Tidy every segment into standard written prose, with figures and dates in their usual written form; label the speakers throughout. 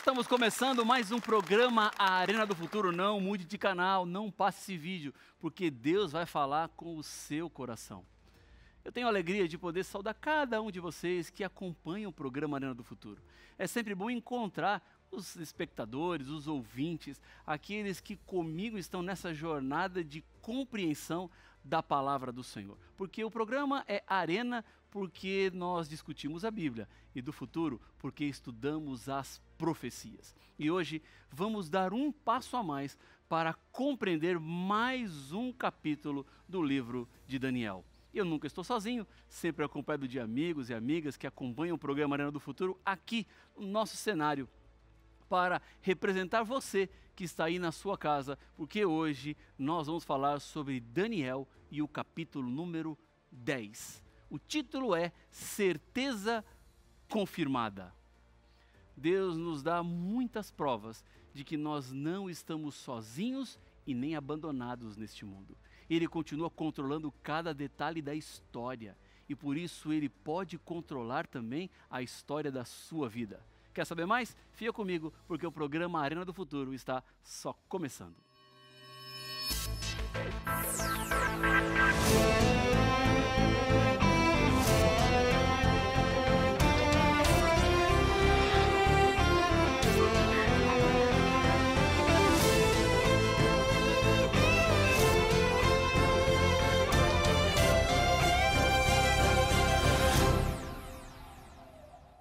Speaker 1: Estamos começando mais um programa A Arena do Futuro. Não mude de canal, não passe esse vídeo, porque Deus vai falar com o seu coração. Eu tenho a alegria de poder saudar cada um de vocês que acompanham o programa Arena do Futuro. É sempre bom encontrar os espectadores, os ouvintes, aqueles que comigo estão nessa jornada de compreensão da palavra do Senhor. Porque o programa é Arena porque nós discutimos a Bíblia e do futuro porque estudamos as profecias. E hoje vamos dar um passo a mais para compreender mais um capítulo do livro de Daniel. Eu nunca estou sozinho, sempre acompanhado de amigos e amigas que acompanham o programa Arena do Futuro aqui no nosso cenário, para representar você que está aí na sua casa, porque hoje nós vamos falar sobre Daniel e o capítulo número 10. O título é Certeza Confirmada. Deus nos dá muitas provas de que nós não estamos sozinhos e nem abandonados neste mundo. Ele continua controlando cada detalhe da história e por isso ele pode controlar também a história da sua vida. Quer saber mais? Fica comigo, porque o programa Arena do Futuro está só começando.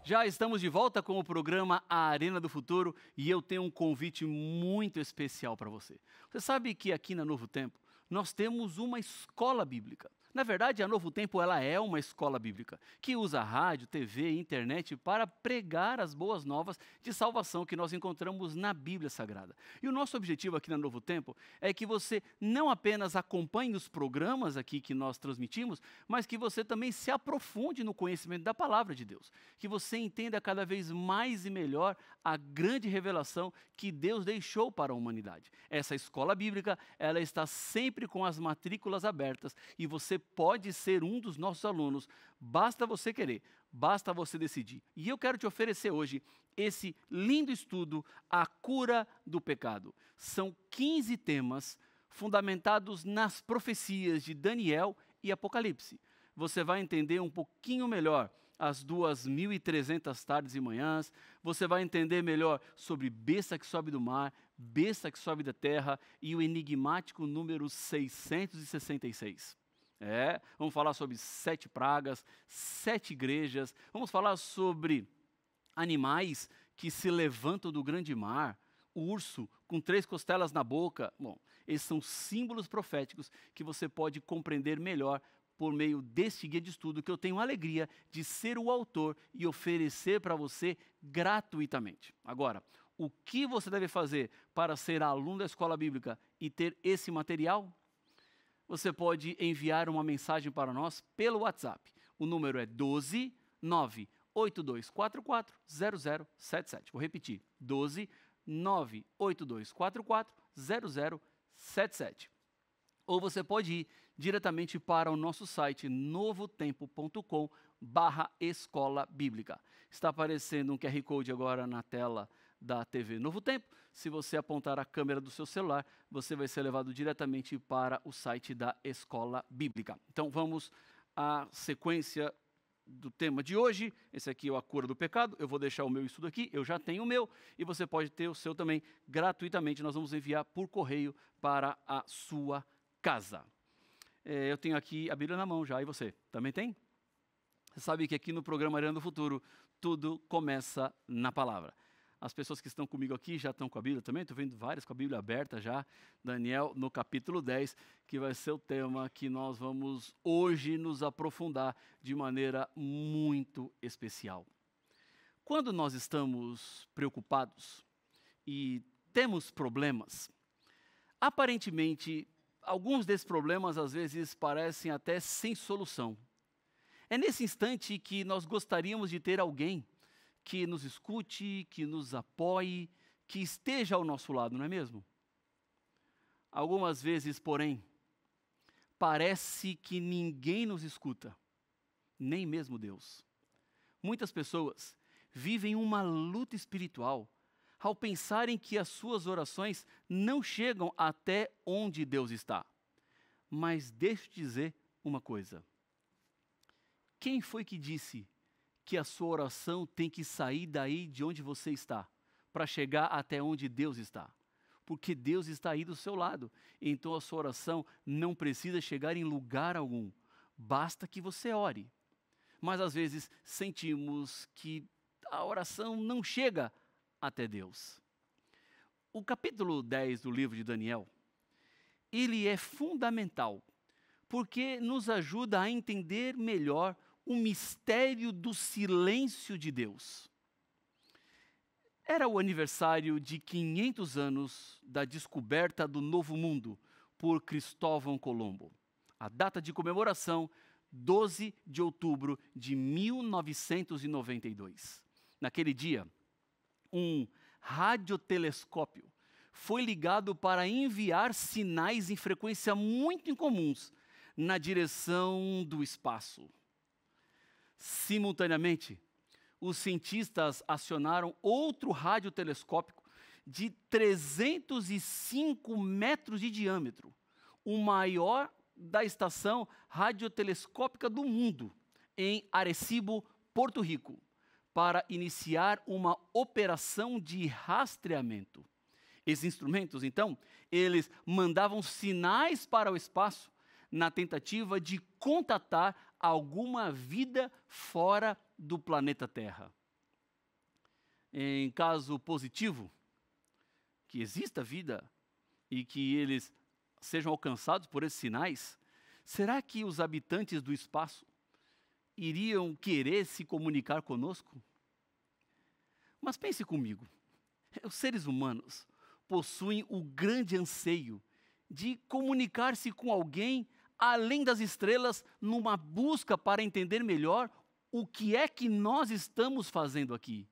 Speaker 1: Já estamos de volta com o programa A Arena do Futuro e eu tenho um convite muito especial para você. Você sabe que aqui na Novo Tempo nós temos uma escola bíblica. Na verdade, a Novo Tempo ela é uma escola bíblica que usa rádio, TV e internet para pregar as boas novas de salvação que nós encontramos na Bíblia Sagrada. E o nosso objetivo aqui na Novo Tempo é que você não apenas acompanhe os programas aqui que nós transmitimos, mas que você também se aprofunde no conhecimento da Palavra de Deus. Que você entenda cada vez mais e melhor a grande revelação que Deus deixou para a humanidade. Essa escola bíblica, ela está sempre com as matrículas abertas e você pode ser um dos nossos alunos, basta você querer, basta você decidir. E eu quero te oferecer hoje esse lindo estudo, A Cura do Pecado. São 15 temas fundamentados nas profecias de Daniel e Apocalipse. Você vai entender um pouquinho melhor as 2.300 tardes e manhãs, você vai entender melhor sobre besta que sobe do mar, besta que sobe da terra e o enigmático número 666. Vamos falar sobre 7 pragas, 7 igrejas, vamos falar sobre animais que se levantam do grande mar, o urso com 3 costelas na boca. Bom, esses são símbolos proféticos que você pode compreender melhor por meio deste guia de estudo que eu tenho a alegria de ser o autor e oferecer para você gratuitamente. Agora, o que você deve fazer para ser aluno da escola bíblica e ter esse material? Você pode enviar uma mensagem para nós pelo WhatsApp. O número é 12 98244 0077. Vou repetir, 12 98244 0077. Ou você pode ir diretamente para o nosso site novotempo.com/escola bíblica. Está aparecendo um QR Code agora na tela da TV Novo Tempo. Se você apontar a câmera do seu celular, você vai ser levado diretamente para o site da Escola Bíblica. Então vamos à sequência do tema de hoje. Esse aqui é A Cura do Pecado. Eu vou deixar o meu estudo aqui, eu já tenho o meu, e você pode ter o seu também gratuitamente. Nós vamos enviar por correio para a sua casa. Eu tenho aqui a Bíblia na mão já, e você? Também tem? Você sabe que aqui no programa Arena do Futuro, tudo começa na palavra. As pessoas que estão comigo aqui já estão com a Bíblia também, estou vendo várias com a Bíblia aberta já. Daniel, no capítulo 10, que vai ser o tema que nós vamos hoje nos aprofundar de maneira muito especial. Quando nós estamos preocupados e temos problemas, aparentemente, alguns desses problemas às vezes parecem até sem solução. É nesse instante que nós gostaríamos de ter alguém que nos escute, que nos apoie, que esteja ao nosso lado, não é mesmo? Algumas vezes, porém, parece que ninguém nos escuta, nem mesmo Deus. Muitas pessoas vivem uma luta espiritual ao pensarem que as suas orações não chegam até onde Deus está. Mas deixa eu te dizer uma coisa. Quem foi que disse que a sua oração tem que sair daí de onde você está, para chegar até onde Deus está? Porque Deus está aí do seu lado. Então a sua oração não precisa chegar em lugar algum. Basta que você ore. Mas às vezes sentimos que a oração não chega até Deus. O capítulo 10 do livro de Daniel, ele é fundamental, porque nos ajuda a entender melhor o mistério do silêncio de Deus. Era o aniversário de 500 anos da descoberta do Novo Mundo por Cristóvão Colombo. A data de comemoração, 12 de outubro de 1992. Naquele dia, um radiotelescópio foi ligado para enviar sinais em frequência muito incomuns na direção do espaço. Simultaneamente, os cientistas acionaram outro radiotelescópio de 305 metros de diâmetro, o maior da estação radiotelescópica do mundo, em Arecibo, Porto Rico, para iniciar uma operação de rastreamento. Esses instrumentos, então, eles mandavam sinais para o espaço na tentativa de contatar alguma vida fora do planeta Terra. Em caso positivo, que exista vida e que eles sejam alcançados por esses sinais, será que os habitantes do espaço iriam querer se comunicar conosco? Mas pense comigo, os seres humanos possuem o grande anseio de comunicar-se com alguém além das estrelas, numa busca para entender melhor o que é que nós estamos fazendo aqui.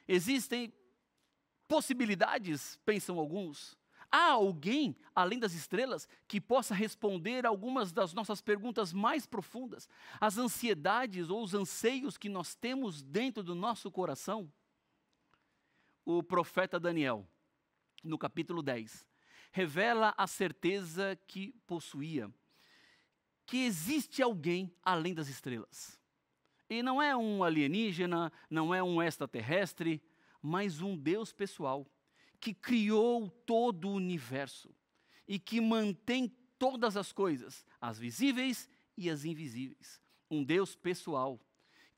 Speaker 1: Existem possibilidades, pensam alguns. Há alguém, além das estrelas, que possa responder algumas das nossas perguntas mais profundas, as ansiedades ou os anseios que nós temos dentro do nosso coração? O profeta Daniel, no capítulo 10, revela a certeza que possuía, que existe alguém além das estrelas. E não é um alienígena, não é um extraterrestre, mas um Deus pessoal, que criou todo o universo e que mantém todas as coisas, as visíveis e as invisíveis. Um Deus pessoal,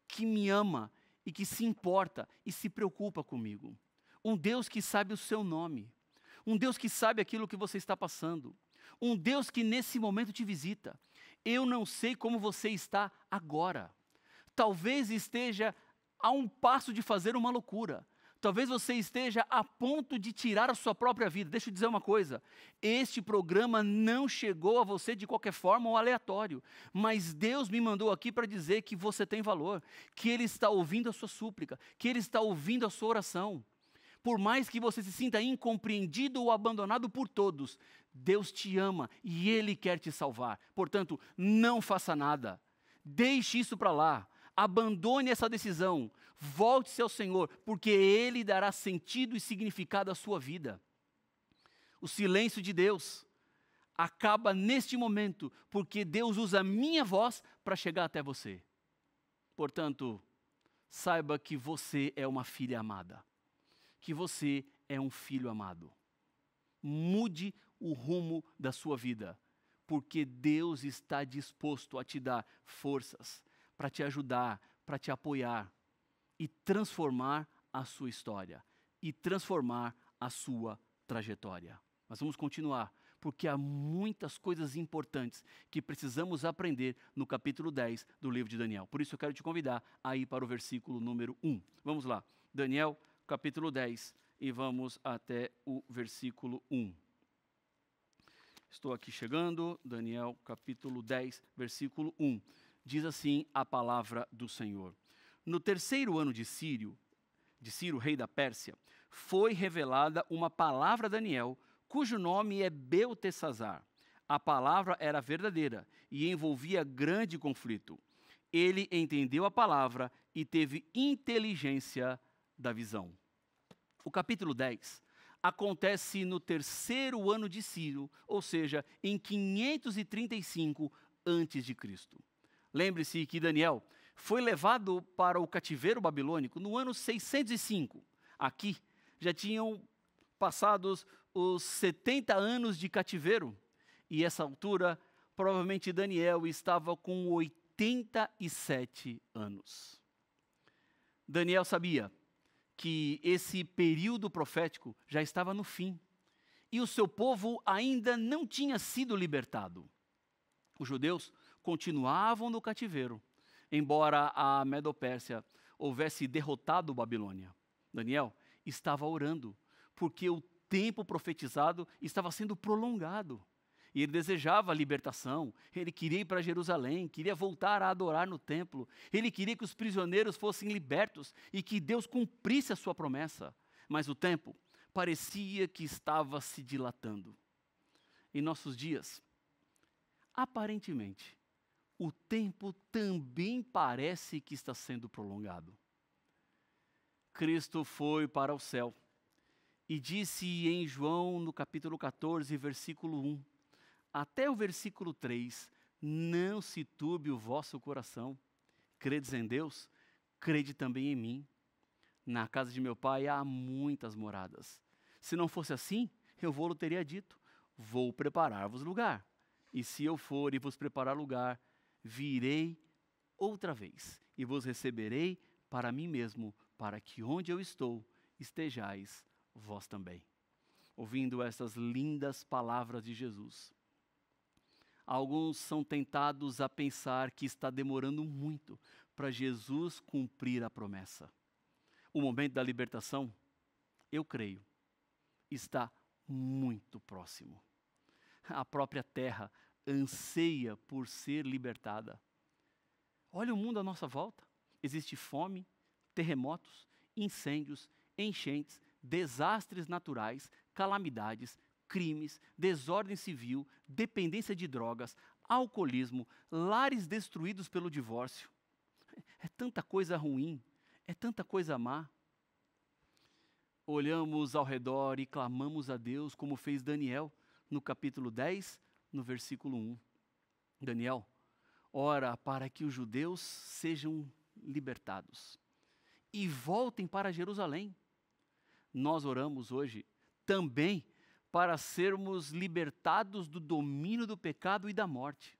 Speaker 1: que me ama e que se importa e se preocupa comigo. Um Deus que sabe o seu nome. Um Deus que sabe aquilo que você está passando. Um Deus que nesse momento te visita. Eu não sei como você está agora. Talvez esteja a um passo de fazer uma loucura. Talvez você esteja a ponto de tirar a sua própria vida. Deixa eu dizer uma coisa. Este programa não chegou a você de qualquer forma ou aleatório. Mas Deus me mandou aqui para dizer que você tem valor. Que Ele está ouvindo a sua súplica. Que Ele está ouvindo a sua oração. Por mais que você se sinta incompreendido ou abandonado por todos, Deus te ama e Ele quer te salvar. Portanto, não faça nada. Deixe isso para lá. Abandone essa decisão. Volte-se ao Senhor, porque Ele dará sentido e significado à sua vida. O silêncio de Deus acaba neste momento, porque Deus usa a minha voz para chegar até você. Portanto, saiba que você é uma filha amada. Que você é um filho amado. Mude o rumo da sua vida, porque Deus está disposto a te dar forças para te ajudar, para te apoiar e transformar a sua história e transformar a sua trajetória. Mas vamos continuar, porque há muitas coisas importantes que precisamos aprender no capítulo 10 do livro de Daniel. Por isso eu quero te convidar a ir para o versículo número 1. Vamos lá, Daniel capítulo 10, e vamos até o versículo 1. Estou aqui chegando, Daniel capítulo 10, versículo 1. Diz assim a palavra do Senhor. No terceiro ano de Ciro, rei da Pérsia, foi revelada uma palavra a Daniel, cujo nome é Beltesazar. A palavra era verdadeira e envolvia grande conflito. Ele entendeu a palavra e teve inteligência da visão. O capítulo 10 acontece no terceiro ano de Ciro, ou seja, em 535 a.C. Lembre-se que Daniel foi levado para o cativeiro babilônico no ano 605. Aqui já tinham passados os 70 anos de cativeiro, e essa altura, provavelmente Daniel estava com 87 anos. Daniel sabia que esse período profético já estava no fim, e o seu povo ainda não tinha sido libertado. Os judeus continuavam no cativeiro, embora a Medo-Pérsia houvesse derrotado Babilônia. Daniel estava orando, porque o tempo profetizado estava sendo prolongado. E ele desejava a libertação, ele queria ir para Jerusalém, queria voltar a adorar no templo, ele queria que os prisioneiros fossem libertos e que Deus cumprisse a sua promessa. Mas o tempo parecia que estava se dilatando. Em nossos dias, aparentemente, o tempo também parece que está sendo prolongado. Cristo foi para o céu e disse em João, no capítulo 14, versículo 1, até o versículo 3, não se turbe o vosso coração. Credes em Deus, crede também em mim. Na casa de meu pai há muitas moradas. Se não fosse assim, eu vou-lhe teria dito, vou preparar-vos lugar. E se eu for e vos preparar lugar, virei outra vez e vos receberei para mim mesmo, para que onde eu estou, estejais vós também. Ouvindo essas lindas palavras de Jesus, alguns são tentados a pensar que está demorando muito para Jesus cumprir a promessa. O momento da libertação, eu creio, está muito próximo. A própria terra anseia por ser libertada. Olha o mundo à nossa volta. Existe fome, terremotos, incêndios, enchentes, desastres naturais, calamidades, crimes, desordem civil, dependência de drogas, alcoolismo, lares destruídos pelo divórcio. É tanta coisa ruim, é tanta coisa má. Olhamos ao redor e clamamos a Deus, como fez Daniel, no capítulo 10, no versículo 1. Daniel ora para que os judeus sejam libertados e voltem para Jerusalém. Nós oramos hoje também para sermos libertados do domínio do pecado e da morte,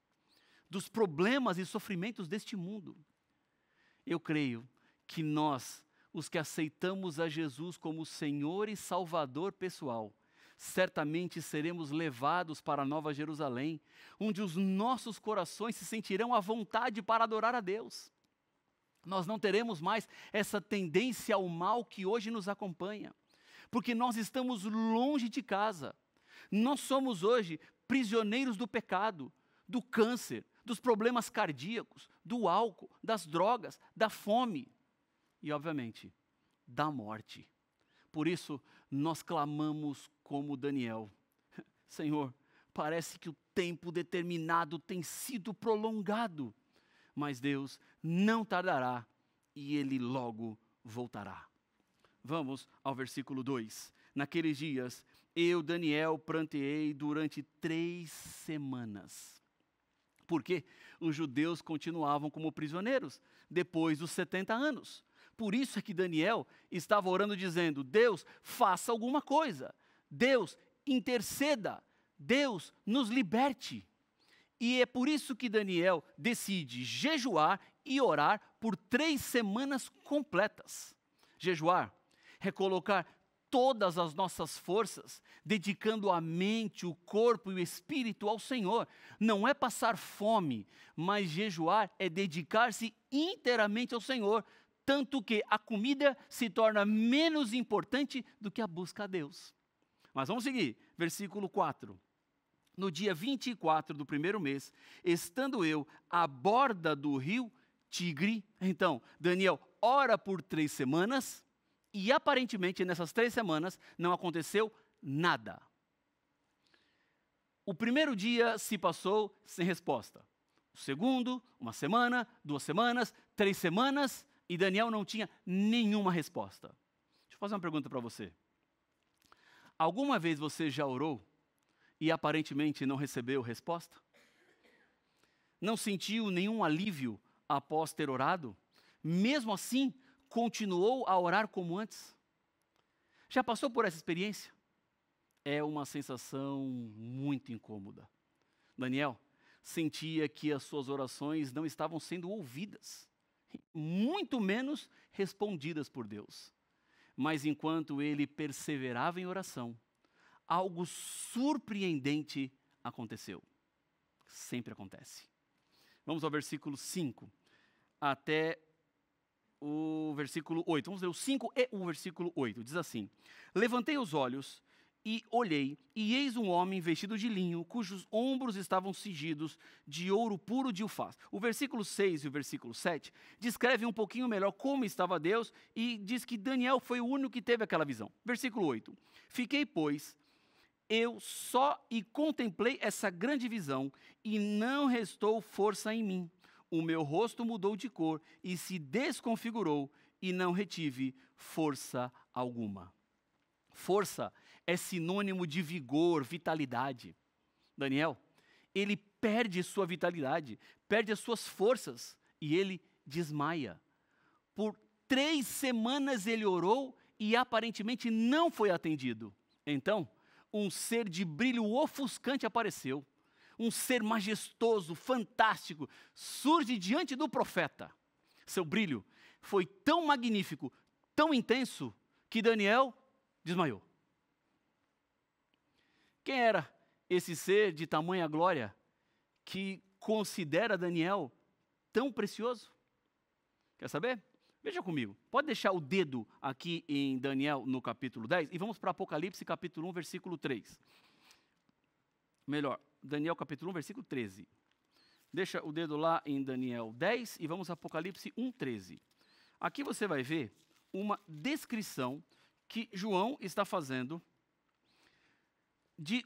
Speaker 1: dos problemas e sofrimentos deste mundo. Eu creio que nós, os que aceitamos a Jesus como Senhor e Salvador pessoal, certamente seremos levados para a Nova Jerusalém, onde os nossos corações se sentirão à vontade para adorar a Deus. Nós não teremos mais essa tendência ao mal que hoje nos acompanha, porque nós estamos longe de casa. Nós somos hoje prisioneiros do pecado, do câncer, dos problemas cardíacos, do álcool, das drogas, da fome e, obviamente, da morte. Por isso, nós clamamos como Daniel: Senhor, parece que o tempo determinado tem sido prolongado, mas Deus não tardará e Ele logo voltará. Vamos ao versículo 2. Naqueles dias, eu, Daniel, pranteei durante 3 semanas. Porque os judeus continuavam como prisioneiros depois dos 70 anos. Por isso é que Daniel estava orando dizendo: Deus, faça alguma coisa. Deus, interceda. Deus, nos liberte. E é por isso que Daniel decide jejuar e orar por 3 semanas completas. Jejuar é colocar todas as nossas forças, dedicando a mente, o corpo e o espírito ao Senhor. Não é passar fome, mas jejuar é dedicar-se inteiramente ao Senhor, tanto que a comida se torna menos importante do que a busca a Deus. Mas vamos seguir, versículo 4. No dia 24 do primeiro mês, estando eu à borda do rio Tigre, então Daniel ora por 3 semanas, e aparentemente nessas 3 semanas não aconteceu nada. O primeiro dia se passou sem resposta. O segundo, 1 semana, 2 semanas, 3 semanas, e Daniel não tinha nenhuma resposta. Deixa eu fazer uma pergunta para você. Alguma vez você já orou e aparentemente não recebeu resposta? Não sentiu nenhum alívio após ter orado? Mesmo assim, continuou a orar como antes? Já passou por essa experiência? É uma sensação muito incômoda. Daniel sentia que as suas orações não estavam sendo ouvidas, muito menos respondidas por Deus. Mas enquanto ele perseverava em oração, algo surpreendente aconteceu. Sempre acontece. Vamos ao versículo 5 até o versículo 8. Vamos ler o 5 e o versículo 8. Diz assim: Levantei os olhos e olhei, e eis um homem vestido de linho, cujos ombros estavam cingidos de ouro puro de Ufaz. O versículo 6 e o versículo 7 descrevem um pouquinho melhor como estava Deus, e diz que Daniel foi o único que teve aquela visão. Versículo 8. Fiquei, pois, eu só e contemplei essa grande visão, e não restou força em mim. O meu rosto mudou de cor e se desconfigurou, e não retive força alguma. Força é sinônimo de vigor, vitalidade. Daniel, ele perde sua vitalidade, perde as suas forças e ele desmaia. Por 3 semanas ele orou e aparentemente não foi atendido. Então, um ser de brilho ofuscante apareceu. Um ser majestoso, fantástico, surge diante do profeta. Seu brilho foi tão magnífico, tão intenso, que Daniel desmaiou. Quem era esse ser de tamanha glória que considera Daniel tão precioso? Quer saber? Veja comigo. Pode deixar o dedo aqui em Daniel no capítulo 10 e vamos para Apocalipse capítulo 1, versículo 3. Melhor, Daniel capítulo 1, versículo 13. Deixa o dedo lá em Daniel 10 e vamos a Apocalipse 1, 13. Aqui você vai ver uma descrição que João está fazendo de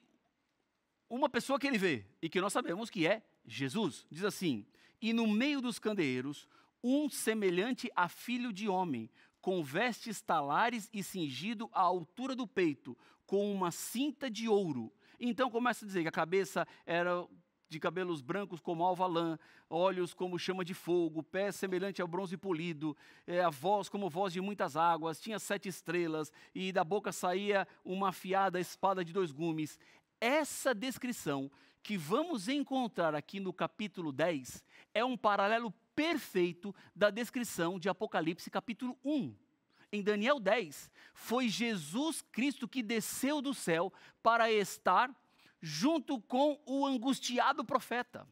Speaker 1: uma pessoa que ele vê e que nós sabemos que é Jesus. Diz assim: e no meio dos candeeiros, um semelhante a filho de homem, com vestes talares e cingido à altura do peito, com uma cinta de ouro. Então começa a dizer que a cabeça era de cabelos brancos como alva lã, olhos como chama de fogo, pés semelhante ao bronze polido, a voz como voz de muitas águas, tinha 7 estrelas, e da boca saía uma afiada espada de 2 gumes. Essa descrição que vamos encontrar aqui no capítulo 10 é um paralelo perfeito da descrição de Apocalipse capítulo 1. Em Daniel 10, foi Jesus Cristo que desceu do céu para estar junto com o angustiado profeta,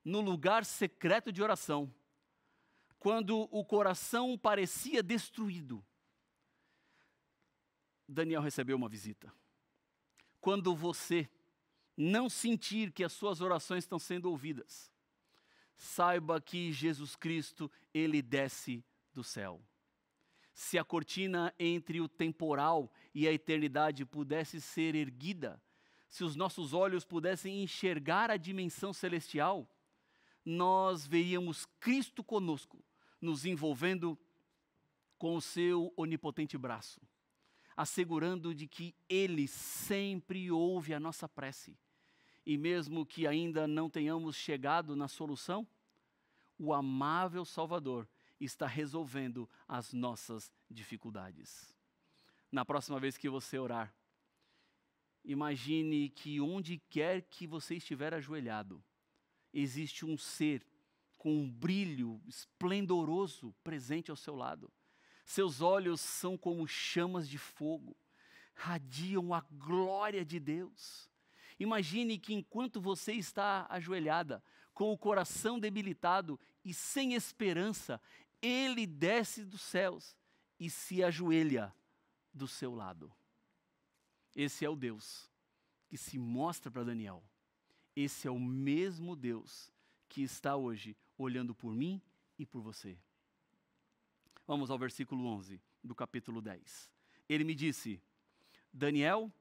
Speaker 1: no lugar secreto de oração, quando o coração parecia destruído. Daniel recebeu uma visita. Quando você não sentir que as suas orações estão sendo ouvidas, saiba que Jesus Cristo, ele desce do céu. Se a cortina entre o temporal e a eternidade pudesse ser erguida, se os nossos olhos pudessem enxergar a dimensão celestial, nós veríamos Cristo conosco, nos envolvendo com o seu onipotente braço, assegurando de que Ele sempre ouve a nossa prece. E mesmo que ainda não tenhamos chegado na solução, o amável Salvador está resolvendo as nossas dificuldades. Na próxima vez que você orar, imagine que onde quer que você estiver ajoelhado, existe um ser com um brilho esplendoroso presente ao seu lado. Seus olhos são como chamas de fogo, radiam a glória de Deus. Imagine que enquanto você está ajoelhada, com o coração debilitado e sem esperança, Ele desce dos céus e se ajoelha do seu lado. Esse é o Deus que se mostra para Daniel. Esse é o mesmo Deus que está hoje olhando por mim e por você. Vamos ao versículo 11 do capítulo 10. Ele me disse: Daniel,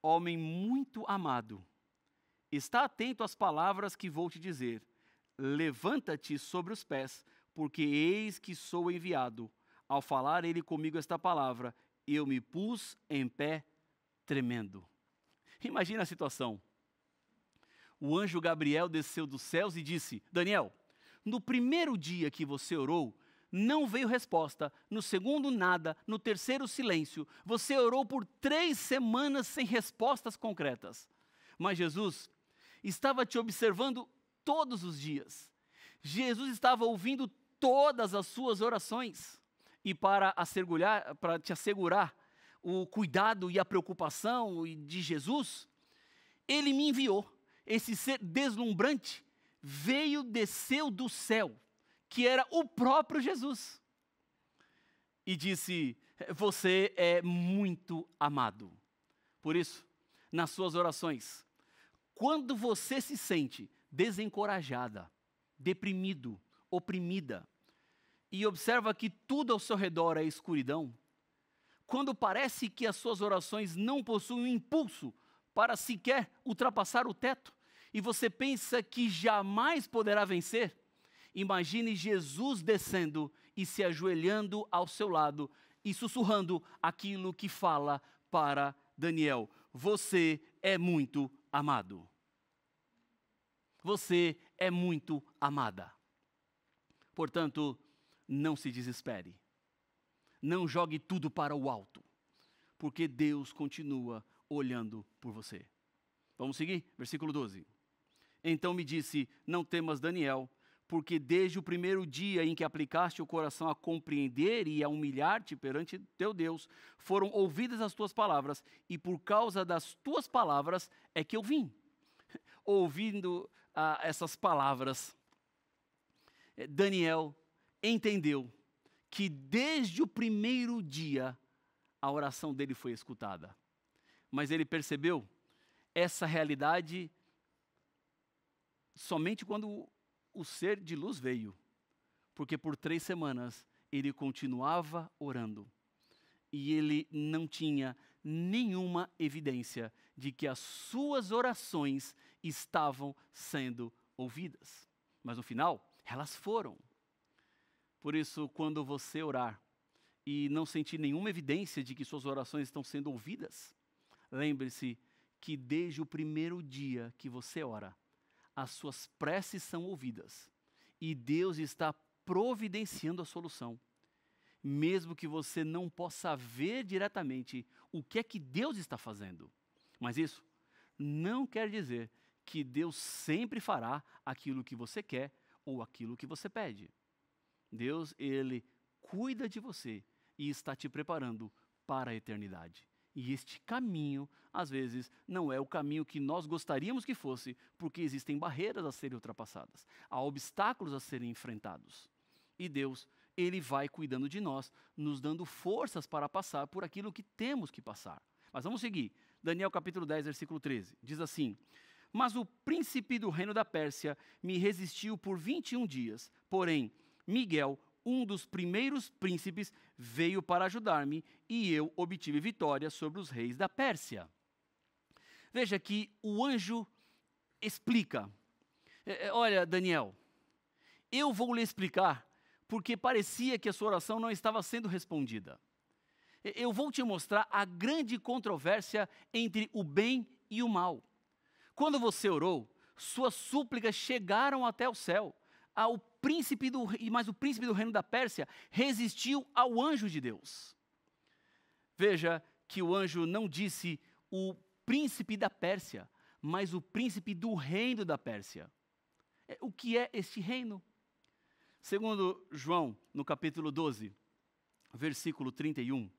Speaker 1: homem muito amado, está atento às palavras que vou te dizer. Levanta-te sobre os pés, porque eis que sou enviado Ao falar ele comigo esta palavra, eu me pus em pé tremendo. Imagina a situação. O anjo Gabriel desceu dos céus e disse: Daniel, no primeiro dia que você orou, não veio resposta, no segundo nada, no terceiro silêncio. Você orou por 3 semanas sem respostas concretas. Mas Jesus estava te observando todos os dias. Jesus estava ouvindo todas as suas orações. E para te assegurar o cuidado e a preocupação de Jesus, ele me enviou. Esse ser deslumbrante desceu do céu, que era o próprio Jesus. E disse: você é muito amado. Por isso, nas suas orações, quando você se sente desencorajada, deprimido, oprimida, e observa que tudo ao seu redor é escuridão, quando parece que as suas orações não possuem um impulso para sequer ultrapassar o teto, e você pensa que jamais poderá vencer, imagine Jesus descendo e se ajoelhando ao seu lado e sussurrando aquilo que fala para Daniel: você é muito amado. Você é muito amada. Portanto, não se desespere. Não jogue tudo para o alto, porque Deus continua olhando por você. Vamos seguir? Versículo 12. Então me disse: não temas, Daniel, porque desde o primeiro dia em que aplicaste o coração a compreender e a humilhar-te perante teu Deus, foram ouvidas as tuas palavras, e por causa das tuas palavras é que eu vim. Ouvindo essas palavras, Daniel entendeu que desde o primeiro dia a oração dele foi escutada. Mas ele percebeu essa realidade somente quando o ser de luz veio, porque por 3 semanas ele continuava orando e ele não tinha nenhuma evidência de que as suas orações estavam sendo ouvidas. Mas no final, elas foram. Por isso, quando você orar e não sentir nenhuma evidência de que suas orações estão sendo ouvidas, lembre-se que desde o primeiro dia que você ora, as suas preces são ouvidas e Deus está providenciando a solução. Mesmo que você não possa ver diretamente o que é que Deus está fazendo. Mas isso não quer dizer que Deus sempre fará aquilo que você quer ou aquilo que você pede. Deus, Ele cuida de você e está te preparando para a eternidade. E este caminho, às vezes, não é o caminho que nós gostaríamos que fosse, porque existem barreiras a serem ultrapassadas, há obstáculos a serem enfrentados. E Deus, Ele vai cuidando de nós, nos dando forças para passar por aquilo que temos que passar. Mas vamos seguir. Daniel capítulo 10, versículo 13. Diz assim: mas o príncipe do reino da Pérsia me resistiu por 21 dias. Porém, Miguel, um dos primeiros príncipes, veio para ajudar-me e eu obtive vitória sobre os reis da Pérsia. Veja que o anjo explica. Olha, Daniel, eu vou lhe explicar porque parecia que a sua oração não estava sendo respondida. Eu vou te mostrar a grande controvérsia entre o bem e o mal. Quando você orou, suas súplicas chegaram até o céu. Mas o príncipe do reino da Pérsia resistiu ao anjo de Deus. Veja que o anjo não disse o príncipe da Pérsia, mas o príncipe do reino da Pérsia. O que é este reino? Segundo João, no capítulo 12, versículo 31,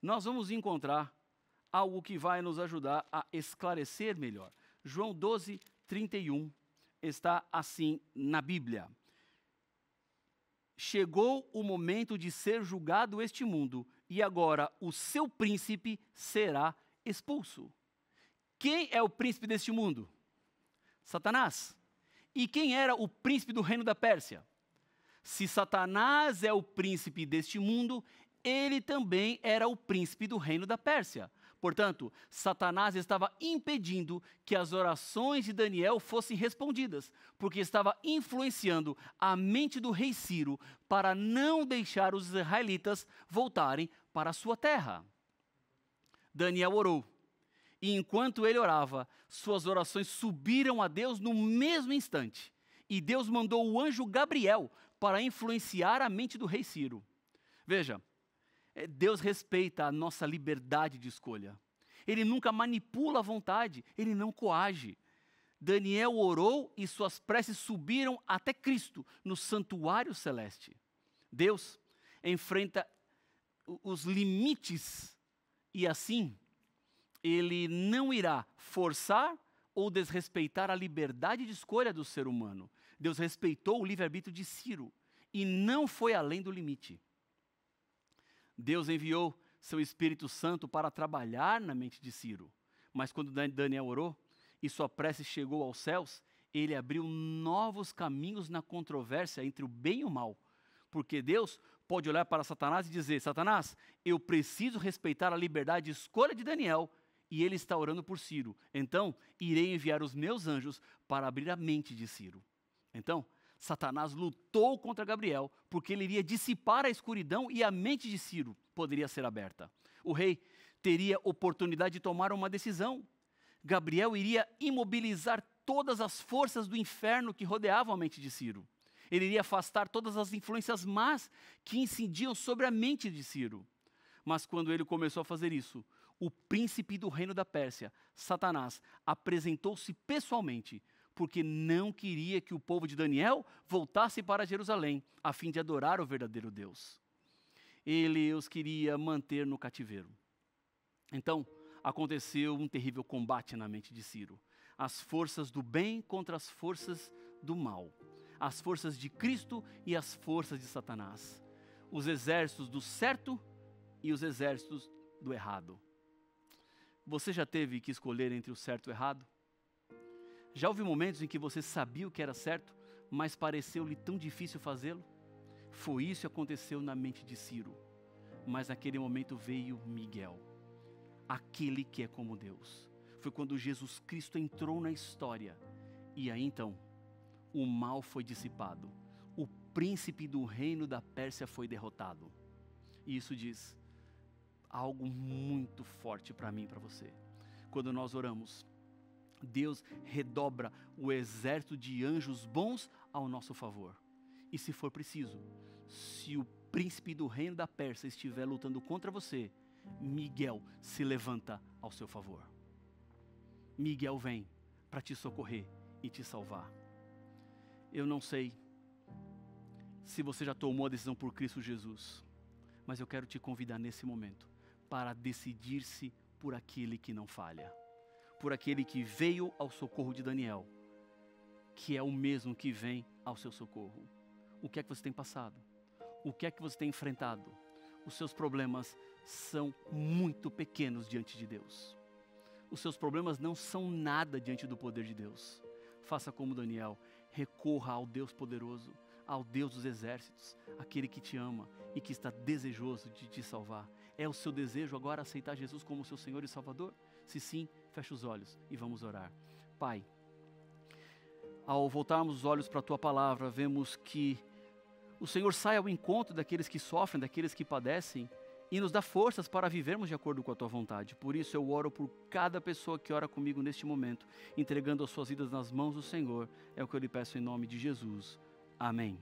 Speaker 1: nós vamos encontrar algo que vai nos ajudar a esclarecer melhor. João 12, 31. Está assim na Bíblia: chegou o momento de ser julgado este mundo, e agora o seu príncipe será expulso. Quem é o príncipe deste mundo? Satanás. E quem era o príncipe do reino da Pérsia? Se Satanás é o príncipe deste mundo, ele também era o príncipe do reino da Pérsia. Portanto, Satanás estava impedindo que as orações de Daniel fossem respondidas, porque estava influenciando a mente do rei Ciro para não deixar os israelitas voltarem para a sua terra. Daniel orou, e enquanto ele orava, suas orações subiram a Deus no mesmo instante, e Deus mandou o anjo Gabriel para influenciar a mente do rei Ciro. Veja, Deus respeita a nossa liberdade de escolha. Ele nunca manipula a vontade, ele não coage. Daniel orou e suas preces subiram até Cristo no santuário celeste. Deus enfrenta os limites e assim ele não irá forçar ou desrespeitar a liberdade de escolha do ser humano. Deus respeitou o livre-arbítrio de Ciro e não foi além do limite. Deus enviou seu Espírito Santo para trabalhar na mente de Ciro. Mas quando Daniel orou e sua prece chegou aos céus, ele abriu novos caminhos na controvérsia entre o bem e o mal. Porque Deus pode olhar para Satanás e dizer: Satanás, eu preciso respeitar a liberdade de escolha de Daniel e ele está orando por Ciro. Então, irei enviar os meus anjos para abrir a mente de Ciro. Então, Satanás lutou contra Gabriel, porque ele iria dissipar a escuridão e a mente de Ciro poderia ser aberta. O rei teria oportunidade de tomar uma decisão. Gabriel iria imobilizar todas as forças do inferno que rodeavam a mente de Ciro. Ele iria afastar todas as influências más que incidiam sobre a mente de Ciro. Mas quando ele começou a fazer isso, o príncipe do reino da Pérsia, Satanás, apresentou-se pessoalmente, porque não queria que o povo de Daniel voltasse para Jerusalém, a fim de adorar o verdadeiro Deus. Ele os queria manter no cativeiro. Então, aconteceu um terrível combate na mente de Ciro. As forças do bem contra as forças do mal. As forças de Cristo e as forças de Satanás. Os exércitos do certo e os exércitos do errado. Você já teve que escolher entre o certo e o errado? Já houve momentos em que você sabia o que era certo, mas pareceu-lhe tão difícil fazê-lo? Foi isso que aconteceu na mente de Ciro. Mas naquele momento veio Miguel, aquele que é como Deus. Foi quando Jesus Cristo entrou na história. E aí então, o mal foi dissipado. O príncipe do reino da Pérsia foi derrotado. E isso diz algo muito forte para mim e para você. Quando nós oramos, Deus redobra o exército de anjos bons ao nosso favor. E se for preciso, se o príncipe do reino da Pérsia estiver lutando contra você, Miguel se levanta ao seu favor. Miguel vem para te socorrer e te salvar. Eu não sei se você já tomou a decisão por Cristo Jesus, mas eu quero te convidar nesse momento para decidir-se por aquele que não falha. Por aquele que veio ao socorro de Daniel, que é o mesmo que vem ao seu socorro. O que é que você tem passado? O que é que você tem enfrentado? Os seus problemas são muito pequenos diante de Deus. Os seus problemas não são nada diante do poder de Deus. Faça como Daniel, recorra ao Deus poderoso, ao Deus dos exércitos, aquele que te ama e que está desejoso de te salvar. É o seu desejo agora aceitar Jesus como seu Senhor e Salvador? Se sim, feche os olhos e vamos orar. Pai, ao voltarmos os olhos para a Tua palavra, vemos que o Senhor sai ao encontro daqueles que sofrem, daqueles que padecem e nos dá forças para vivermos de acordo com a Tua vontade. Por isso eu oro por cada pessoa que ora comigo neste momento, entregando as suas vidas nas mãos do Senhor. É o que eu lhe peço em nome de Jesus. Amém.